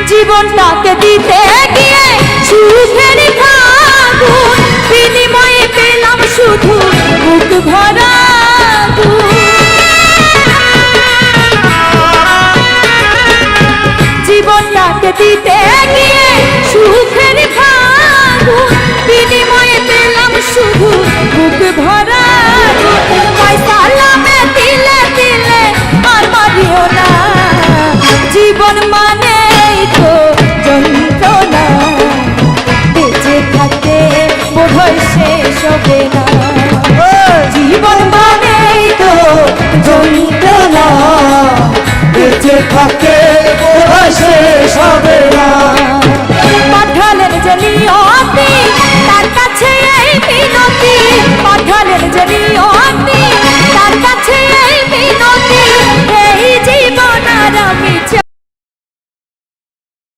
জীবনটাকে দিতে গিয়ে সুখের ফাগুন বিনিময়ে পেলাম শুধু বুক ভরা জীবনটাকে দিতে গিয়ে সুখের ফাগুন বিনিময়ে পেলাম শুধু বুক ভরা সালামে দিলে দিলে আর মারিও না জীবন মানে তো যন্ত্রণা বেঁচে থাকতে বোধহয় শেষ হবে না জীবন মানে তো যন্ত্রণা বেঁচে থাকে